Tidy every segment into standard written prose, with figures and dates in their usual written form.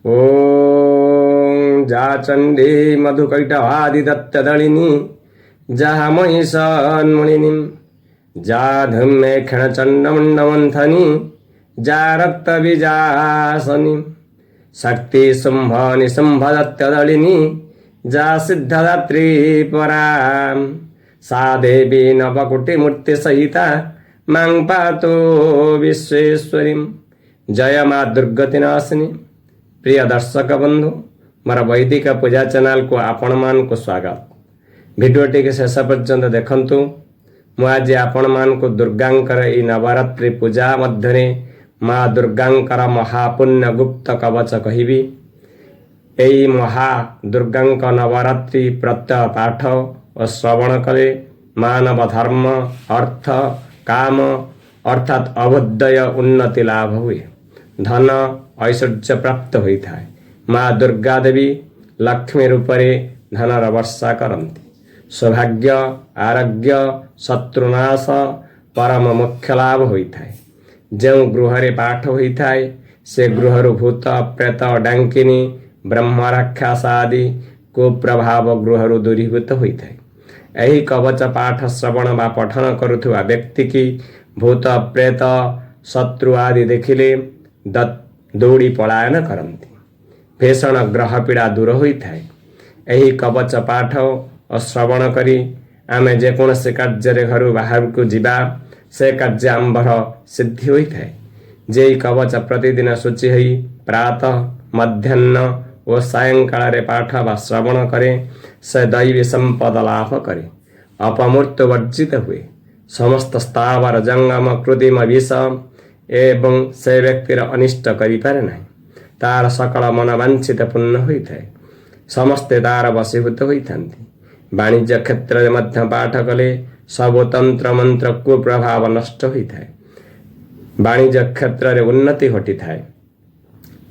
ॐ जा चण्डी मधुकैटभादिदत्तदळिनी जा महिषन्मुनिनीं जा धूम्रेक्षणचण्डमुण्डमन्थनी जा रक्तबीजासनी शक्ति शुम्भ निशुम्भदत्तदळिनी जा सिद्धदात्री परां सा देवी नवकोटिमूर्तिसहिता मां पातु विश्वेश्वरीं। जय माँ दुर्गतिनाशिनी। प्रिय दर्शक बंधु, मोर वैदिक पूजा चैनल को आपण मान को स्वागत। भिडियोटी के शेष पर्यंत देखंतु। मु आज आपण मान को दुर्गांकर ई नवरात्रि पूजा मध्य माँ दुर्गांकर महापुण्य गुप्त कवच कहिबी। एई महा दुर्गांक नवरात्रि प्रत्यय पाठ और श्रवण कले मानव धर्म अर्थ काम अर्थात अभुदय उन्नति लाभ हुए, धन ऐश्वर्य प्राप्त होता है। माँ दुर्गा देवी लक्ष्मी रूपरे धनर वर्षा करती। सौभाग्य आरोग्य शत्रुनाश परम मुख्य लाभ होता है। जो गृह पाठ होता है से गृह भूत प्रेत डांकिनी ब्रह्म राक्षस आदि कुप्रभाव गृह दूरीभूत होता है। यही कवच पाठ श्रवण व पठन करुवा व्यक्ति की भूत प्रेत शत्रु आदि देखिले दौड़ी पलायन करती। भीषण ग्रह पीड़ा दूर होता है। यही कवच पाठ और श्रवण करी आमे जेकोसी कार्य घर बाहर को जीवा से कार्य आंबर सिद्धि होता है। जे कवच प्रतिदिन शुचि होई प्रातः मध्याह्न और सायंकाल पाठ व श्रवण करे से दैवी संपद लाभ करे, अपमृत्यु वर्जित हुए, समस्त स्थावर जंगम कृत्रिम विष एवं से व्यक्तिर अनिष्ट करि पारे नहीं। तार सकल मनवांछित पूर्ण होता है। समस्ते तार वशीभूत होता। वाणिज्य क्षेत्र में पाठ कले सब तंत्र मंत्र कुप्रभाव नष्ट होता है। वाणिज्य क्षेत्र में उन्नति घटी था।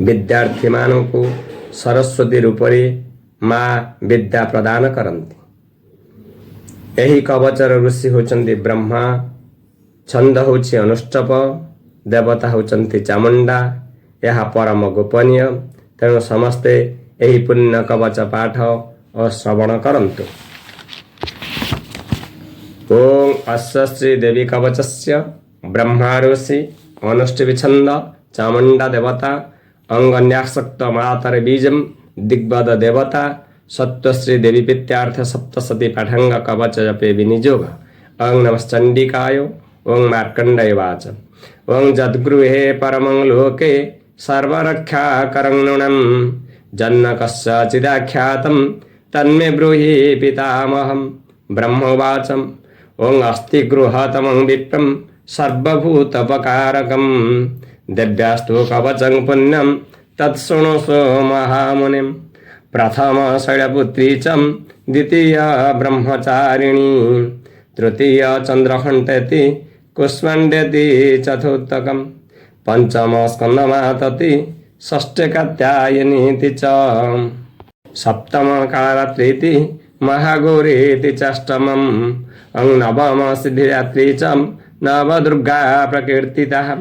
विद्यार्थी मानू को सरस्वती रूपरे माँ विद्या प्रदान करती। यही कवचर ऋषि होचंती ब्रह्मा, छंद होची अनुष्टप, देवता होचंती चामुंडा। यह परम गोपनीय, तेणु समस्ते यही पुण्य कवच पाठ और श्रवण करंतु। ओम अस्य श्री देवी कवचस्य ब्रह्मा ऋषि अनुष्टि छंद चामुंडा देवता अंगन्यासक्त मातर बीजम दिग्वद देवता सत्वश्री देवी पित्यार्थ सप्तशती पाठांग कवच जपे विनियोग। ओं नमश्चंडिकाय ओं मार्कंडेय वाच ओं जद्गृहे परमं लोके सर्वरक्षा करंगुणं जन्नकस्य चिदाख्यातं तन्मे ब्रूहि पितामहं ब्रह्मवाचम्। ओं अस्ति गृहतमं विप्रं सर्वभूतपकारकं दिव्यास्तु कवचं पुण्यं तत्शृणुषु महामुनिं। प्रथम शैलपुत्री च द्वितीय ब्रह्मचारिणी तृतीय चंद्रखंडेति कुष्मांडेति चतुर्थकं पंचम स्कंदमातति षष्ठे कात्यायनीति च सप्तम कालरात्रीति महागौरीति चाष्टमम्। नवम सिद्धिरात्रि च नवदुर्गा प्रकीर्तिता।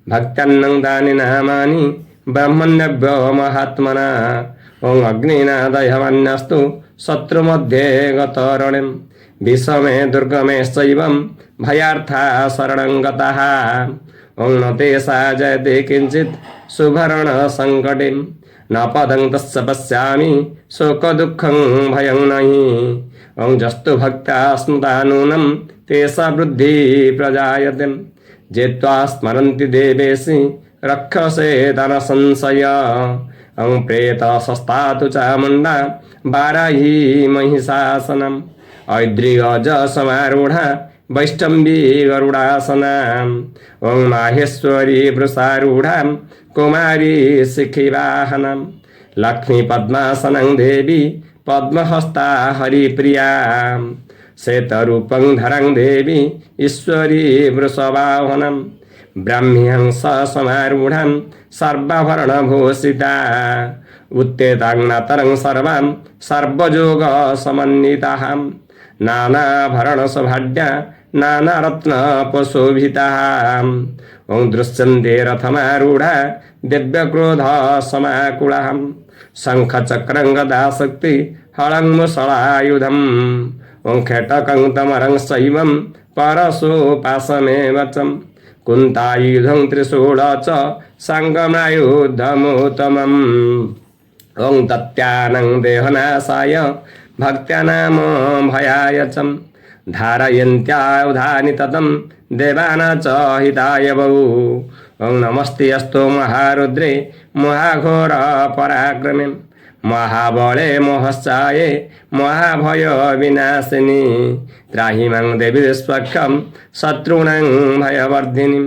भक्त्यान्नं दानि नामानि ब्रह्मण्यभ्यो महात्मना। ओं अग्निनादयमन्यस्तु शत्रुमध्ये गतरणिं विषमे दुर्गमे शैवं भयार्था शरणं गतः। ओं न तेषा जयते किञ्चित् सुभरण सङ्कटिं न पदं तस्य पश्यामि शोकदुःखं भयं नहि। ओं जस्तु भक्ता स्मृता नूनं तेषा वृद्धि प्रजायते। जे त्वा स्मरन्ति देवेशि रक्षसे धन संशय। ओं प्रेत सस्तातु चामुण्डा बाराही महिषासनम् ऐद्रियज समारूढ़ा वैष्णवी गरुडासना। ओं माहेश्वरी वृषारूढ़ा कुमारी शिखिवाहना। लक्ष्मी पद्मासनं देवी पद्महस्ता हरिप्रिया। श्वेतरूपं धरं देवी ईश्वरी वृषवाहनं। ब्राह्म्यहंस समारूढ़ं सर्वाभरणभूषिता। उत्तेतांगनातरं सर्वां सर्वयोग समन्विताः। नानाभरणसौभाग्या नानारत्नपशोभिताः। ओं दृश्यन्ते रथमारूढ़ा दिव्यक्रोध समाकुलां शङ्खचक्रं गदाशक्ति हलं मुसलायुधम् ॐ खेटकं तमरं शैवं परशुपाशमेव च कुन्तायुधं त्रिशूल च साङ्गमायुधमुत्तमम् ॐ दत्यानं देहनाशाय भक्त्यानां भयाय च धारयन्त्यायुधानि ततं देवानां च हिताय वौ ॐ नमस्ते अस्तु महारुद्रे महाघोर पराक्रमे महाबले महश्चाये महाभय विनाशिनी त्राहि मां देवी स्वक्षं शत्रूणां भयवर्धिनीं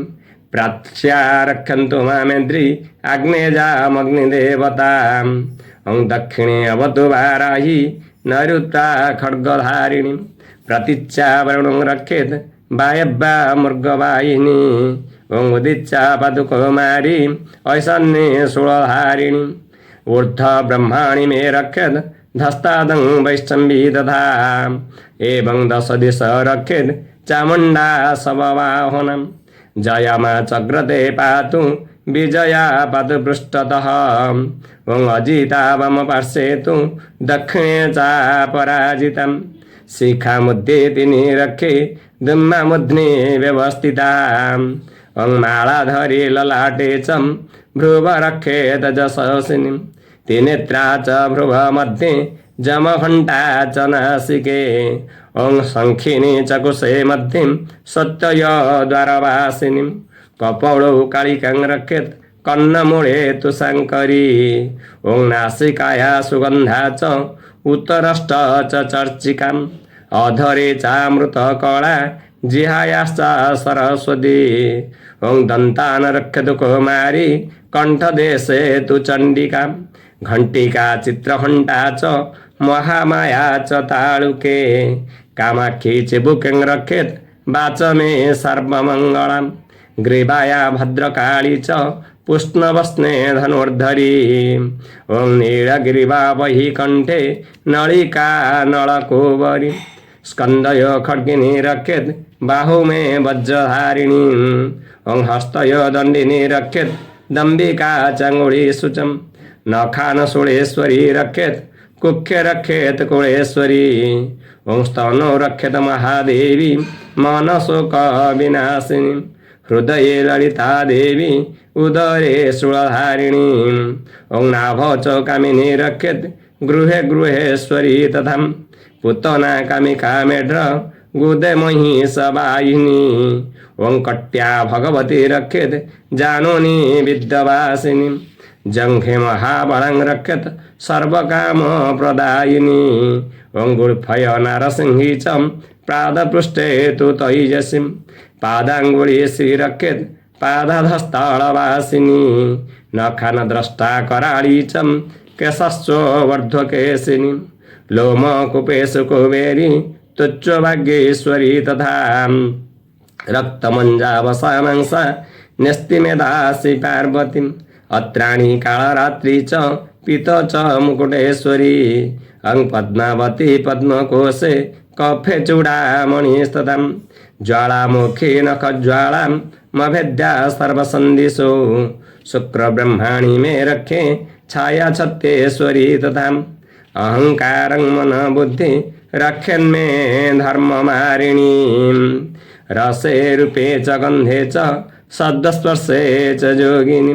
प्राच्या रक्षन्तु मामेन्द्री आग्नेयामग्निदेवताम् ॐ दक्षिणे अवतु वाराही नैऋत्या खड्गधारिणीं प्रतीच्या वरुणं रक्षेत् वायव्या मृगवाहिनी ॐ उदिच्या पादुकौमारी ऐशान्ये शूलधारिणी ऊर्ध्व ब्रह्माणि मे रक्षेत् धस्तादं वैष्णवी तथा एवं दश दिश रक्षेत् चामुण्डा शववाहनम् जयमा चक्रते पातु विजया पातु पृष्ठतः ॐ अजिता वाम पार्श्वे तु दक्षिणे च पराजितं शिखामध्ये तिनि रक्षे दुम्मामुध्नि व्यवस्थिताम् ॐ मालाधरी ललाटे च भ्रुव रक्षेत् जशसिनीं त्रिनेत्रा च भ्रुव मध्ये जमघण्टा च नासिके ॐ शङ्खिनी चकुशे मध्ये सत्ययद्वारवासिनीं कपोलौ कालिकां रक्षेत् कर्णमूले तु शङ्करी ॐ नासिकाया सुगन्धा च उत्तरष्ट च चर्चिकाम् अधरे चामृतकला जिहायाश्च सरस्वती ॐ दन्तान् रक्षतु कौमारी कण्ठदेशे तु चण्डिका घण्टिका चित्रघण्टा च महामाया च तालुके कामाक्षी चिबुकं रक्षेत् वाचमे सर्वमङ्गलम् ग्रीवाया भद्रकाली च पुष्णवस्ने धनुर्धरी ॐ नीलग्रीवा वही कण्ठे नलिका नलकोवरी स्कन्दय खड्गिनी रक्षेत् बाहुमे वज्रधारिणी ॐ हस्तय दण्डिनी रक्षेत् दम्बिका चाङ्गुलीषुचं नखानशूलेश्वरी रक्षेत् कुख्य रक्षेत् कुलेश्वरी ॐ स्तनो रक्षेत् महादेवी मानशोक विनाशिनी हृदये ललिता देवी उदरे शूलधारिणी ॐ नाभौ च कामिनी रक्षेत् गृहे गृहेश्वरी तथा पुतना कामिका मेढ्र गुदे महिषवाहिनी ॐ कट्या भगवती रक्षेत् जानोनी विद्यावासिनी जङ्घे महाबलं रक्षेत् सर्वकामप्रदायिनी ॐ गुल्फय नारसिंही च पादपृष्ठे तु तैजसीं पादाङ्गुली श्रीरक्षेत् पादधस्तळवासिनी नखानद्रष्टा कराळी च केशश्चोर्ध्वकेशिनी लोमकूपेषु कुबेरी तुच्छभाग्येश्वरी तथा रक्तमञ्जावसामांसा न्यस्तिमेदासि पार्वतीम् अत्राणी कालरात्रि च पीत च मुकुटेश्वरी अं पद्मावती पद्मकोशे कफे चूडामणिस्ततां ज्वालामुखी नखज्वालां मभेद्या सर्वसन्दिषु शुक्रब्रह्माणि मे रक्षे छाया छत्तेश्वरी तथा अहंकारं मनबुद्धि रक्षन्मे धर्ममारिणी रसे रूपे च गन्धे च शब्दस्पर्शे च योगिनी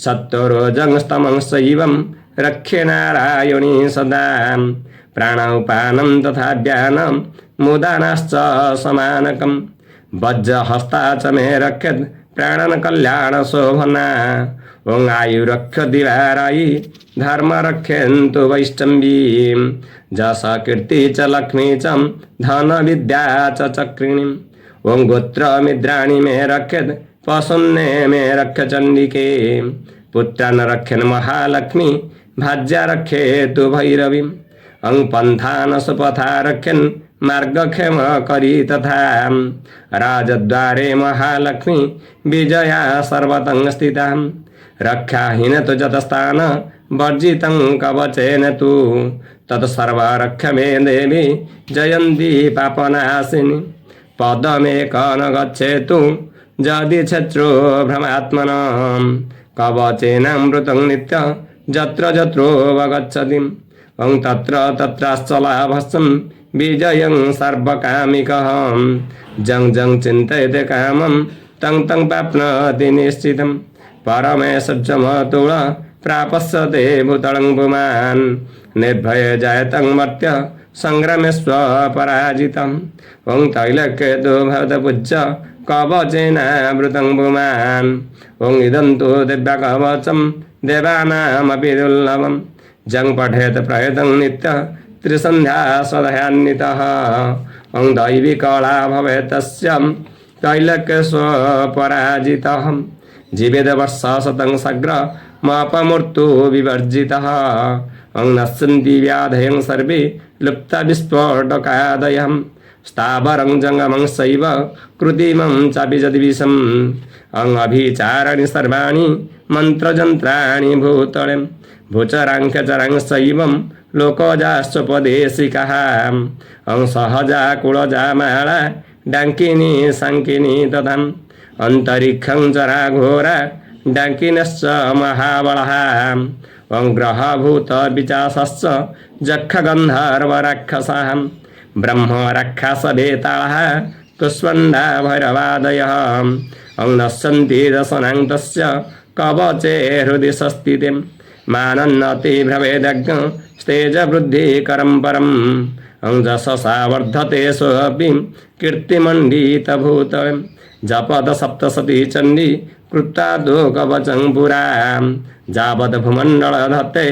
सत्वरोजं स्तमं शैवं रक्षे नारायणी सदा प्राणापानं तथा ध्यानं मुदानाश्च समानकं वज्रहस्ता च मे रक्षेत् प्राणन कल्याण शोभना ॐ आयुरक्ष दिवारायि धर्म रक्षन्तु वैष्णवीं जस कीर्ति च लक्ष्मी च धन विद्या च चक्रिणीं ॐ गोत्रमिद्राणि मे रक्षेत् पशुन्ने मे रक्ष चण्डिके पुत्रान् रक्षेन् महालक्ष्मी भाज्या रक्षेतु भैरवीम् अं पन्थान् सुपथा रक्षेन् मार्गक्षेम करी तथा राजद्वारे महालक्ष्मी विजया सर्वतं स्थिता रक्षाहीन तु जतस्थान वर्जितं कवचेन तु तत्सर्व रक्ष मे देवी जयन्ती पापनाशिनी पदमेक न गच्छेतु यदि क्षेत्रो भ्रमात्मनां कवचेनामृतं नित्य यत्र यत्रोऽवगच्छति ओं तत्र तत्राश्चलाभस्सं विजयं सर्वकामिकः जं जं चिन्तयते कामं तं तं प्राप्नोति निश्चितं परमेशमतुल प्रापस्यते भूतलं पुमान् निर्भय जायतं मर्त्य संग्रामेष्वपराजितम् ओं तैलक्येतु भवतपूज्य कवचेनावृतं पुमान् ओं इदं तु दिव्यकवचं देवानामपि दुर्लभम् जं पठेत प्रयतं नित्य त्रिसन्ध्या सदयान्वितः ओं दैविकला भवेत् तस्य तैलक्येष्वपराजितः जीवेद वर्षशतं सग्र मापमूर्तु विवर्जितः ओं नश्यन्ति व्याधयं सर्वे लुप्ता विस्फोटकादयः स्थावरं जङ्गमं शैव कृत्रिमं चापि यद्विषम् ओं अभिचाराणि सर्वाणि मन्त्रजन्त्राणि भूतले भूचराङ्ख्यचरां शैवं लोकजाश्चोपदेशिकाः ओं सहजा कुलजा माला डाङ्किनी साङ्किनी तथा अन्तरिक्षं चरा घोरा डाङ्किनश्च महाबलः ओं ग्रहभूतविचासश्च जक्षगन्धर्वराक्षसः ब्रह्मराक्षसभेतालः कुष्वण्डा भैरवादयः ओं नश्यन्ति दशनां तस्य कवचे हृदि संस्थिते मानन्नति भवेदज्ञ स्तेजवृद्धिकरं परम् ओं जशसा वर्धते सोऽपि कीर्तिमण्डितभूतले जपद सप्तशती चण्डी कृत्तादो कवचं पुरा जावद् भूमण्डल धत्ते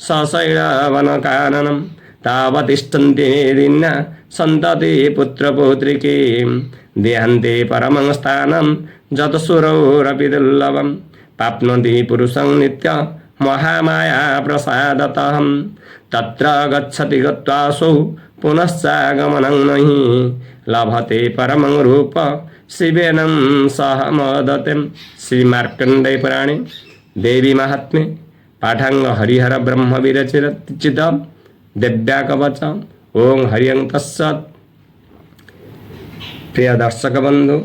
सशैलवनकाननं तावतिष्ठन्ति मेदिन्या सन्तति पुत्रपौत्रिकी देहन्ते परमं स्थानं जतसुरौरपि दुर्लभं प्राप्नोति पुरुषं नित्य महामाया प्रसादतः तत्र गच्छति गत्वासौ पुनश्चागमनं नहि लभते परमं रूप शिवेनं सह मदते। श्रीमार्कण्डेय पुराणे देवी महात्म्ये पाठांग हरिहर ब्रह्म विरचित दिव्याकवच ओं हरिं तत्सत्। प्रिय दर्शक बंधु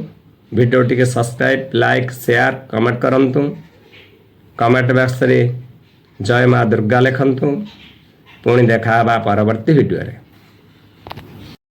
video T subscribe like share comment करंतु कमेंट बॉक्स रे जय माँ दुर्गा लिखंतु पुणी देखा परवर्ती वीडियो रे।